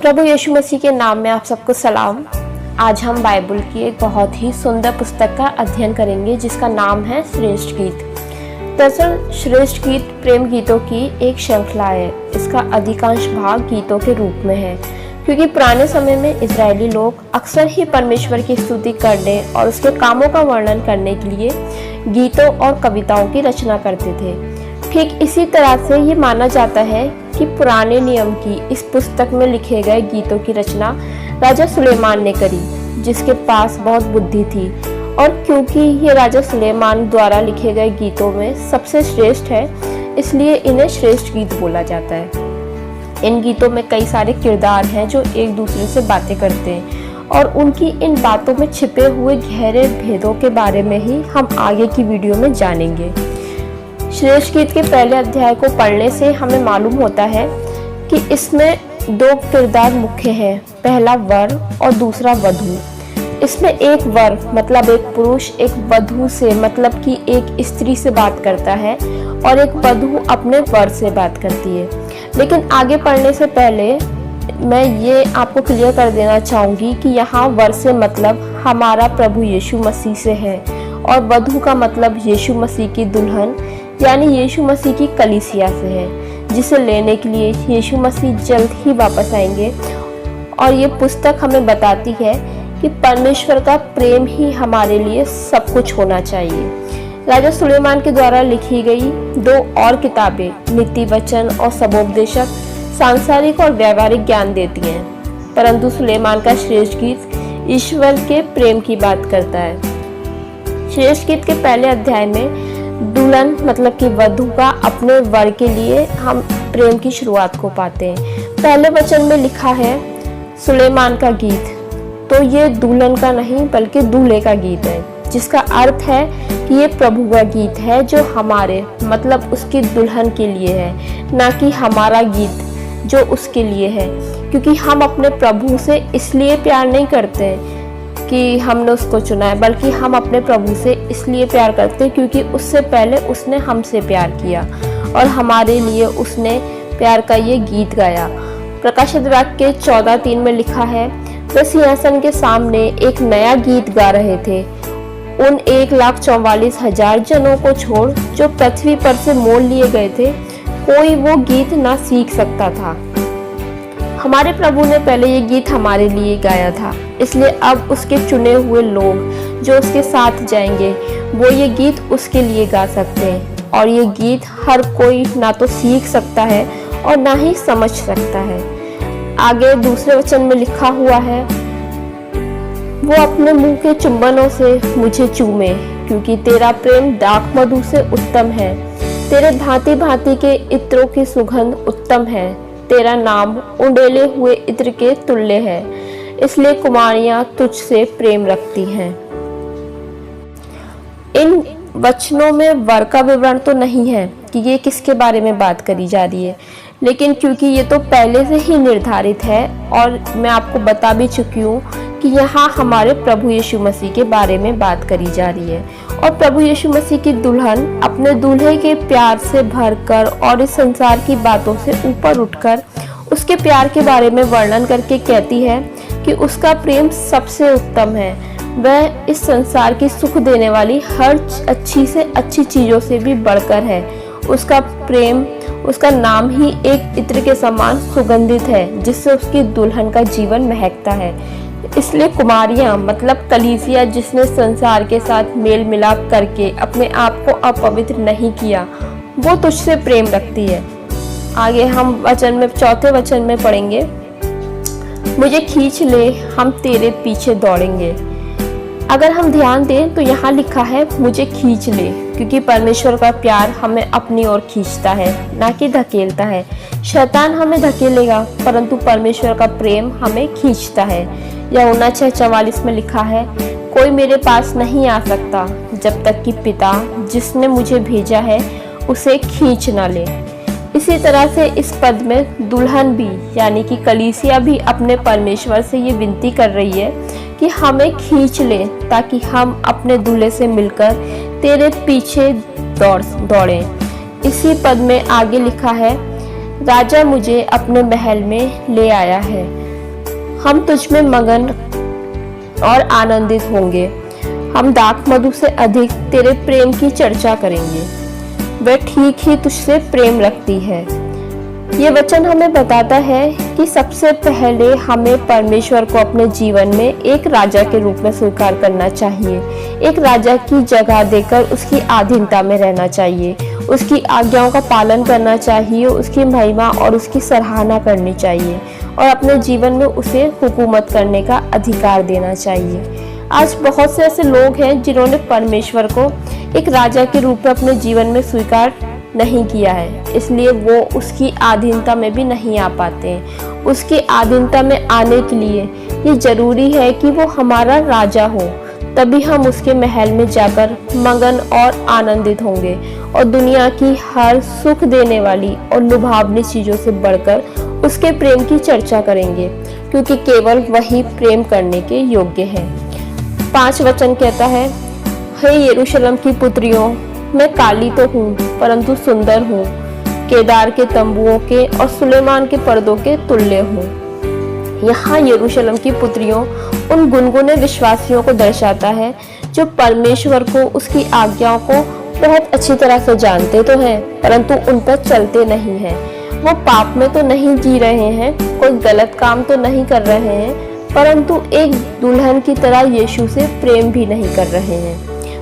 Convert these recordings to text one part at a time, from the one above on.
प्रभु यीशु मसीह के नाम में आप सबको सलाम। आज हम बाइबल की एक बहुत ही सुंदर पुस्तक का अध्ययन करेंगे जिसका नाम है श्रेष्ठ गीत। दरअसल श्रेष्ठ गीत प्रेम गीतों की एक श्रृंखला है। इसका अधिकांश भाग गीतों के रूप में है, क्योंकि पुराने समय में इजरायली लोग अक्सर ही परमेश्वर की स्तुति करने और उसके कामों का वर्णन करने के लिए गीतों और कविताओं की रचना करते थे। ठीक इसी तरह से ये माना जाता है कि पुराने नियम की इस पुस्तक में लिखे गए गीतों की रचना राजा सुलेमान ने करी, जिसके पास बहुत बुद्धि थी। और क्योंकि ये राजा सुलेमान द्वारा लिखे गए गीतों में सबसे श्रेष्ठ है, इसलिए इन्हें श्रेष्ठ गीत बोला जाता है। इन गीतों में कई सारे किरदार हैं जो एक दूसरे से बातें करते हैं, और उनकी इन बातों में छिपे हुए गहरे भेदों के बारे में ही हम आगे की वीडियो में जानेंगे। श्रेष्ठ गीत के पहले अध्याय को पढ़ने से हमें मालूम होता है कि इसमें दो किरदार मुख्य हैं, पहला वर और दूसरा वधू। इसमें एक वर मतलब एक पुरुष एक वधू से मतलब कि एक स्त्री से बात करता है, और एक वधू अपने वर से बात करती है। लेकिन आगे पढ़ने से पहले मैं ये आपको क्लियर कर देना चाहूँगी कि यहाँ वर से मतलब हमारा प्रभु यीशु मसीह से है, और वधू का मतलब यीशु मसीह की दुल्हन यानी यीशु मसीह की कलीसिया से है, जिसे लेने के लिए यीशु मसीह जल्द ही वापस आएंगे। और ये पुस्तक हमें बताती है कि परमेश्वर का प्रेम ही हमारे लिए सब कुछ होना चाहिए। राजा सुलेमान के द्वारा लिखी गई दो और किताबें नीति वचन और सबोपदेशक सांसारिक और व्यावहारिक ज्ञान देती हैं, परंतु सुलेमान का श्रेष्ठ गीत ईश्वर के प्रेम की बात करता है। श्रेष्ठ गीत के पहले अध्याय में दुल्हन मतलब कि वधू का अपने वर के लिए हम प्रेम की शुरुआत को पाते हैं। पहले वचन में लिखा है सुलेमान का गीत, तो ये दुल्हन का नहीं बल्कि दूल्हे का गीत है, जिसका अर्थ है कि ये प्रभु का गीत है जो हमारे मतलब उसकी दुल्हन के लिए है, ना कि हमारा गीत जो उसके लिए है। क्योंकि हम अपने प्रभु से इसलिए प्यार नहीं करते कि हमने उसको चुना है, बल्कि हम अपने प्रभु से इसलिए प्यार करते हैं क्योंकि उससे पहले उसने हमसे प्यार किया और हमारे लिए उसने प्यार का ये गीत गाया। प्रकाशित वाक्य 14:3 में लिखा है, वे सिंहासन के सामने एक नया गीत गा रहे थे। उन 1,44,000 जनों को छोड़ जो पृथ्वी पर से मोल लिए गए थे, कोई वो गीत ना सीख सकता था। हमारे प्रभु ने पहले ये गीत हमारे लिए गाया था, इसलिए अब उसके चुने हुए लोग जो उसके साथ जाएंगे वो ये गीत उसके लिए गा सकते हैं। और ये गीत हर कोई ना तो सीख सकता है और ना ही समझ सकता है। आगे दूसरे वचन में लिखा हुआ है, वो अपने मुंह के चुंबनों से मुझे चूमे, क्योंकि तेरा प्रेम दाख मधु से उत्तम है, तेरे भांति भांति के इत्रों की सुगंध उत्तम है, तेरा नाम उंडेले हुए इत्र के तुल्य है, इसलिए कुमारियां तुझसे प्रेम रखती हैं। इन वचनों में वर का विवरण तो नहीं है कि ये किसके बारे में बात करी जा रही है, लेकिन क्योंकि ये तो पहले से ही निर्धारित है और मैं आपको बता भी चुकी हूँ कि यहाँ हमारे प्रभु यीशु मसीह के बारे में बात करी जा रही है। और प्रभु यीशु मसीह की दुल्हन अपने दूल्हे के प्यार से भरकर और इस संसार की बातों से ऊपर उठकर उसके प्यार के बारे में वर्णन करके कहती है कि उसका प्रेम सबसे उत्तम है। वह इस संसार की सुख देने वाली हर अच्छी से अच्छी चीज़ों से भी बढ़कर है। उसका प्रेम उसका नाम ही एक इत्र के समान सुगंधित है, जिससे उसकी दुल्हन का जीवन महकता है। इसलिए कुमारियां मतलब कलीसिया जिसने संसार के साथ मेल मिलाप करके अपने आप को अपवित्र नहीं किया, वो तुझसे प्रेम रखती है। आगे हम वचन में चौथे वचन में पढ़ेंगे, मुझे खींच ले हम तेरे पीछे दौड़ेंगे। अगर हम ध्यान दें तो यहाँ लिखा है मुझे खींच ले, क्योंकि परमेश्वर का प्यार हमें अपनी ओर खींचता है, ना कि धकेलता है। शैतान हमें धकेलेगा, परंतु परमेश्वर का प्रेम हमें खींचता है। यूहन्ना 6:44 में लिखा है, कोई मेरे पास नहीं आ सकता जब तक कि पिता जिसने मुझे भेजा है उसे खींच ना ले। इसी तरह से इस पद में दुल्हन भी यानी कि कलीसिया भी अपने परमेश्वर से ये विनती कर रही है कि हमें खींच ले, ताकि हम अपने दूल्हे से मिलकर तेरे पीछे दौड़ें। इसी पद में आगे लिखा है, राजा मुझे अपने महल में ले आया है। हम तुझ में मगन और आनंदित होंगे। हम दाख मधु से अधिक तेरे प्रेम की चर्चा करेंगे। वह ठीक ही तुझसे प्रेम रखती है। ये वचन हमें बताता है कि सबसे पहले हमें परमेश्वर को अपने जीवन में एक राजा के रूप में स्वीकार करना चाहिए। एक राजा की जगह देकर उसकी अधीनता में रहना चाहिए, उसकी आज्ञाओं का पालन करना चाहिए, उसकी महिमा और उसकी सराहना करनी चाहिए और अपने जीवन में उसे हुकूमत करने का अधिकार देना चाहिए। आज बहुत से ऐसे लोग हैं जिन्होंने परमेश्वर को एक राजा के रूप में अपने जीवन में स्वीकार नहीं किया है, इसलिए वो उसकी अधीनता में भी नहीं आ पाते हैं। उसकी अधीनता में आने के लिए ये जरूरी है कि वो हमारा राजा हो, तभी हम उसके महल में जाकर मगन और आनंदित होंगे और दुनिया की हर सुख देने वाली और लुभावनी चीजों से बढ़कर उसके प्रेम की चर्चा करेंगे, क्योंकि केवल वही प्रेम करने के योग्य है। 5 वचन कहता है, हे यरूशलेम की पुत्रियों, मैं काली तो हूँ परंतु सुंदर हूँ, केदार के तंबुओं के और सुलेमान के पर्दों के तुल्य हूँ। यहाँ यरूशलेम की पुत्रियों उन गुनगुने विश्वासियों को दर्शाता है जो परमेश्वर को, उसकी आज्ञाओं को बहुत अच्छी तरह से जानते तो हैं परंतु उन पर चलते नहीं हैं। वो पाप में तो नहीं जी रहे हैं, कोई गलत काम तो नहीं कर रहे हैं, परंतु एक दुल्हन की तरह यीशु से प्रेम भी नहीं कर रहे हैं।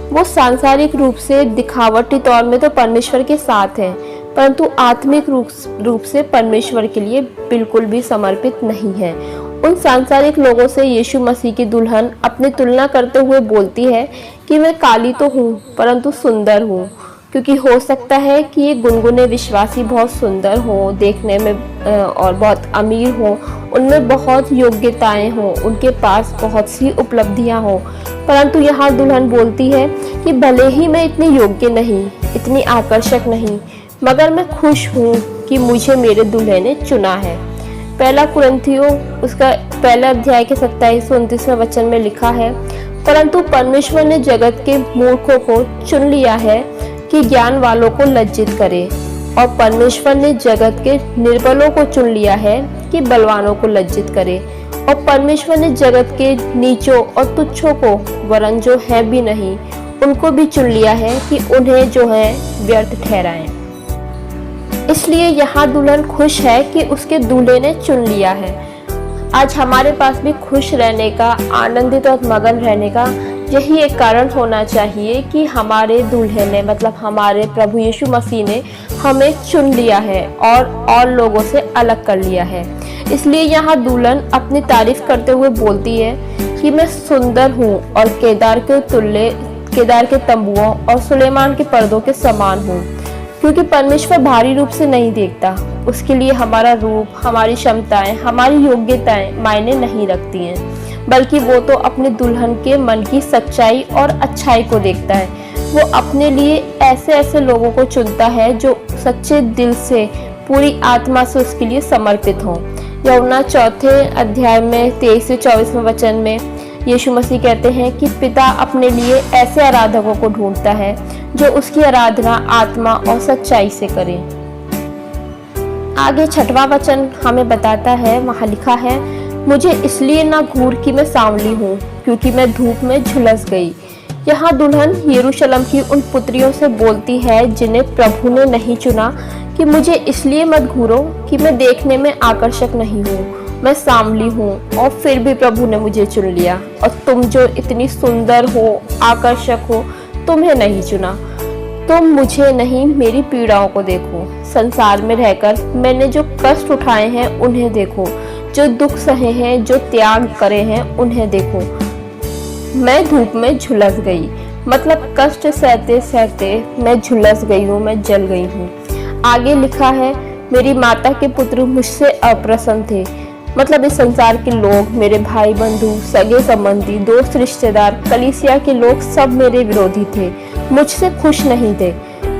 वो सांसारिक रूप से, दिखावटी तौर में तो परमेश्वर के साथ हैं, परंतु आत्मिक रूप से परमेश्वर के लिए बिल्कुल भी समर्पित नहीं है। उन सांसारिक लोगों से यीशु मसीह की दुल्हन अपनी तुलना करते हुए बोलती है कि मैं काली तो हूँ परंतु सुंदर हूँ, क्योंकि हो सकता है कि ये गुनगुने विश्वासी बहुत सुंदर हो देखने में और बहुत अमीर हो, उनमें बहुत योग्यताएं हो, उनके पास बहुत सी उपलब्धियां हो, परंतु यहाँ दुल्हन बोलती है कि भले ही मैं इतनी योग्य नहीं, इतनी आकर्षक नहीं, मगर मैं खुश हूँ कि मुझे मेरे दूल्हे ने चुना है। 1 कुरिन्थियों उसका 1 अध्याय के 27-29 वचन में लिखा है, परंतु परमेश्वर ने जगत के मूर्खों को चुन लिया है कि ज्ञान वालों को लज्जित करे, और परमेश्वर ने जगत के निर्बलों को चुन लिया है कि बलवानों को लज्जित करे, और परमेश्वर ने जगत के नीचों और तुच्छों को, वरन जो है भी नहीं, उनको भी चुन लिया है कि उन्हें जो है व्यर्थ ठहराएं। इसलिए यहाँ दुल्हन खुश है कि उसके दूल्हे ने चुन लिया है। आज हमारे पास भी खुश रहने का, आनंदित और मगन रहने का यही एक कारण होना चाहिए कि हमारे दूल्हे ने, मतलब हमारे प्रभु यीशु मसीह ने हमें चुन लिया है और लोगों से अलग कर लिया है। इसलिए यहाँ दुल्हन अपनी तारीफ करते हुए बोलती है कि मैं सुंदर हूँ और केदार के तंबुओं और सुलेमान के पर्दों के समान हूँ, क्योंकि परमेश्वर भारी रूप से नहीं देखता। उसके लिए हमारा रूप, हमारी क्षमताएं, हमारी योग्यताएं मायने नहीं रखती हैं, बल्कि वो तो अपने दुल्हन के मन की सच्चाई और अच्छाई को देखता है। वो अपने लिए ऐसे ऐसे लोगों को चुनता है जो सच्चे दिल से, पूरी आत्मा से उसके लिए समर्पित हों। यूहन्ना 4 अध्याय में 23 से 24 वचन में यीशु मसीह कहते हैं कि पिता अपने लिए ऐसे आराधकों को ढूंढता है जो उसकी आराधना आत्मा और सच्चाई से करें। आगे 6वां वचन हमें बताता है, वहाँ लिखा है, मुझे इसलिए ना घूर कि मैं सांवली हूँ, क्योंकि मैं धूप में झुलस गई। यहाँ दुल्हन यरूशलेम की उन पुत्रियों से बोलती है जिन्हें प्रभु ने नहीं चुना कि मुझे इसलिए मत घूरो कि मैं देखने में आकर्षक नहीं हूँ, मैं सांवली हूँ और फिर भी प्रभु ने मुझे चुन लिया, और तुम जो इतनी सुंदर हो, आकर्षक हो, तुम्हें नहीं चुना। तुम मुझे नहीं, मेरी पीड़ाओं को देखो। संसार में रहकर मैंने जो कष्ट उठाए हैं उन्हें देखो, जो दुख सहे हैं, जो त्याग करे हैं उन्हें देखो। मैं धूप में झुलस गई, मतलब कष्ट सहते सहते मैं झुलस गई हूँ, मैं जल गई हूँ। आगे लिखा है, मेरी माता के पुत्र मुझसे अप्रसन्न थे, मतलब इस संसार के लोग, मेरे भाई बंधु, सगे संबंधी, दोस्त रिश्तेदार, कलीसिया के लोग सब मेरे विरोधी थे, मुझसे खुश नहीं थे।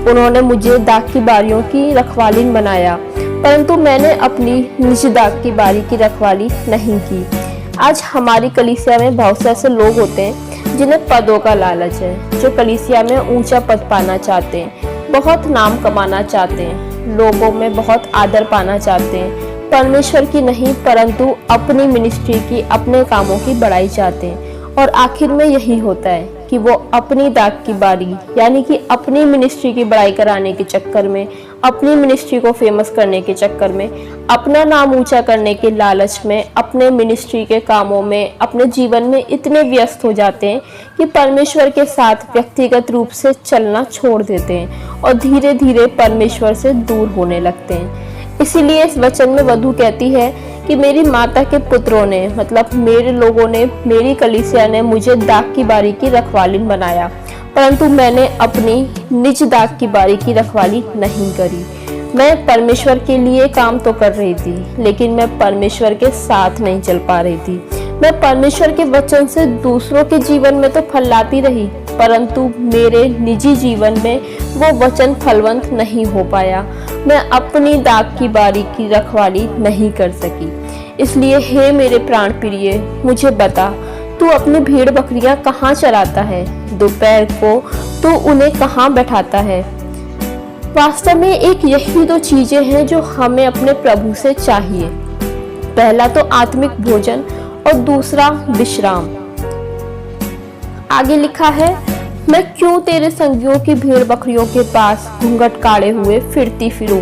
उन्होंने मुझे दाख की बारियों की रखवालिन बनाया, परंतु मैंने अपनी निज दाख की बारी की रखवाली नहीं की। आज हमारी कलीसिया में बहुत से ऐसे लोग होते हैं जिन्हें पदों का लालच है, जो कलीसिया में ऊंचा पद पाना चाहते हैं, बहुत नाम कमाना चाहते हैं, लोगों में बहुत आदर पाना चाहते हैं, परमेश्वर की नहीं परंतु अपनी मिनिस्ट्री की, अपने कामों की बड़ाई चाहते हैं। और आखिर में यही होता है कि वो अपनी दाग की बारी यानी कि अपनी मिनिस्ट्री की बड़ाई कराने के चक्कर में, अपनी मिनिस्ट्री को फेमस करने के चक्कर में, अपना नाम ऊंचा करने के लालच में, अपने मिनिस्ट्री के कामों में, अपने जीवन में इतने व्यस्त हो जाते हैं कि परमेश्वर के साथ व्यक्तिगत रूप से चलना छोड़ देते हैं और धीरे धीरे परमेश्वर से दूर होने लगते हैं। इसीलिए इस वचन में वधू कहती है कि मेरी माता के पुत्रों ने, मतलब मेरे लोगों ने, मेरी कलीसिया ने मुझे दाग की बारी की रखवालिन बनाया, परंतु मैंने अपनी निज दाग की बारी की रखवाली नहीं करी। मैं परमेश्वर के लिए काम तो कर रही थी, लेकिन मैं परमेश्वर के साथ नहीं चल पा रही थी। मैं परमेश्वर के वचन से दूसरों के जीवन में तो फल लाती रही, परंतु मेरे निजी जीवन में वो वचन फलवंत नहीं हो पाया। मैं अपनी दाग की बारी की रखवाली नहीं कर सकी। इसलिए हे मेरे प्राण प्रिय, मुझे बता, तू अपनी भेड़ बकरियां कहाँ चराता है? दोपहर को तू उन्हें कहाँ बैठाता है? वास्तव में एक यही दो चीजें हैं जो हमें अपने प्रभु से चाहिए। पहला तो आत्मिक भोजन और दूसरा विश्राम। आगे लिखा है, मैं क्यों तेरे संगियों की भेड़ बकरियों के पास घूंघट काढ़े हुए फिरती फिरूं?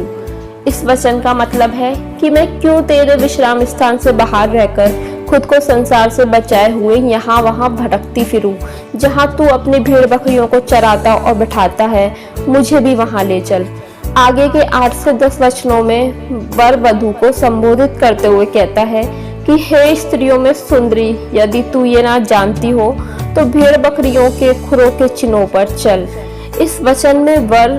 इस वचन का मतलब है कि मैं क्यों तेरे विश्राम स्थान से बाहर रहकर खुद को संसार से बचाए हुए यहाँ वहाँ भटकती फिरूं। जहाँ तू अपनी भेड़ बकरियों को चराता और बैठाता है, मुझे भी वहाँ ले चल। आगे के 8 से 10 वचनों में वर वधू को संबोधित करते हुए कहता है कि हे स्त्रियों में सुंदरी, यदि तू ये ना जानती हो तो भेड़ बकरियों के खुरों के चिन्हों पर चल। इस वचन में वर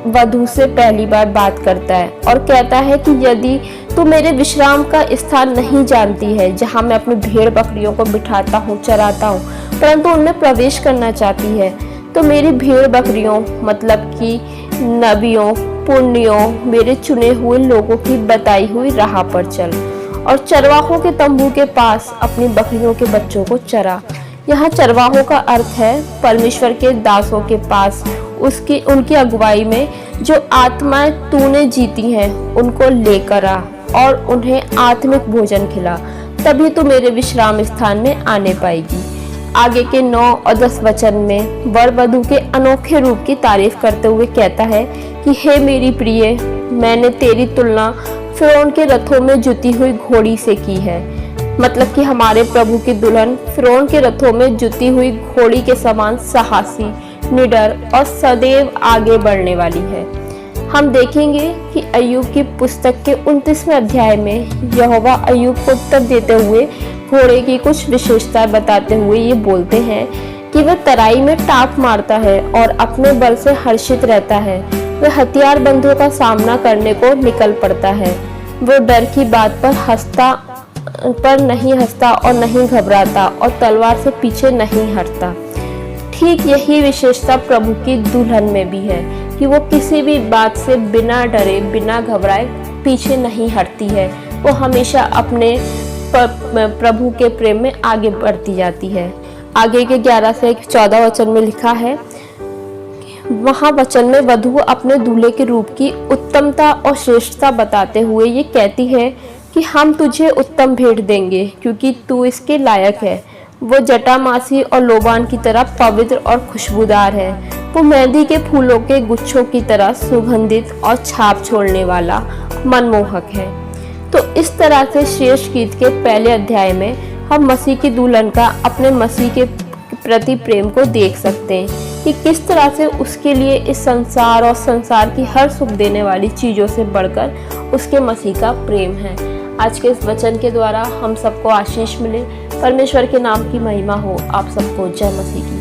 वधू से पहली बार बात करता है और कहता है कि यदि तू मेरे विश्राम का स्थान नहीं जानती है, जहाँ मैं अपनी भेड़ बकरियों को बिठाता हूँ, चराता हूँ, परंतु उनमें प्रवेश करना चाहती है, तो मेरी भेड़ बकरियों मतलब कि नबियों, पुण्यों, मेरे चुने हुए लोगों की बताई हुई राह पर चल और चरवाहों के तंबू के पास अपनी बकरियों के बच्चों को चरा। यहाँ चरवाहों का अर्थ है परमेश्वर के दासों के पास, उनकी अगुवाई में जो आत्माएं तूने जीती हैं उनको लेकर आ और उन्हें आत्मिक भोजन खिला, तभी तू मेरे विश्राम स्थान में आने पाएगी। आगे के 9 और 10 वचन में वर वधू के अनोखे रूप की तारीफ करते हुए कहता है कि हे मेरी प्रिय, मैंने तेरी तुलना फिरौन के रथों में जुती हुई घोड़ी से की है। मतलब कि हमारे प्रभु की दुल्हन फिरौन के रथों में जुती हुई घोड़ी के समान साहसी, निडर और सदैव आगे बढ़ने वाली है। हम देखेंगे कि अय्यूब की पुस्तक के 29वें अध्याय में यहोवा अय्यूब को उत्तर देते हुए घोड़े की कुछ विशेषताएं बताते हुए ये बोलते हैं कि वह तराई में टाप मारता है और अपने बल से हर्षित रहता है। वह हथियारबंदों का सामना करने को निकल पड़ता है। वो डर की बात पर नहीं हंसता और नहीं घबराता और तलवार से पीछे नहीं हटता। ठीक यही विशेषता प्रभु की दुल्हन में भी है कि वो किसी भी बात से बिना डरे, बिना घबराए पीछे नहीं हटती है। वो हमेशा अपने प्रभु के प्रेम में आगे बढ़ती जाती है। आगे के 11 से 14 वचन में लिखा है, वहाँ वचन में वधु अपने दूल्हे के रूप की उत्तमता और श्रेष्ठता बताते हुए ये कहती है कि हम तुझे उत्तम भेंट देंगे क्योंकि तू इसके लायक है। वो जटामासी और लोबान की तरह पवित्र और खुशबूदार है। वो मेहंदी के फूलों के गुच्छों की तरह सुगंधित और छाप छोड़ने वाला मनमोहक है। तो इस तरह से श्रेष्ठ गीत के पहले अध्याय में हम मसीह की दुल्हन का अपने मसीह के प्रति प्रेम को देख सकते हैं कि किस तरह से उसके लिए इस संसार और संसार की हर सुख देने वाली चीज़ों से बढ़कर उसके मसीह का प्रेम है। आज के इस वचन के द्वारा हम सबको आशीष मिले। परमेश्वर के नाम की महिमा हो। आप सबको जय मसीह की।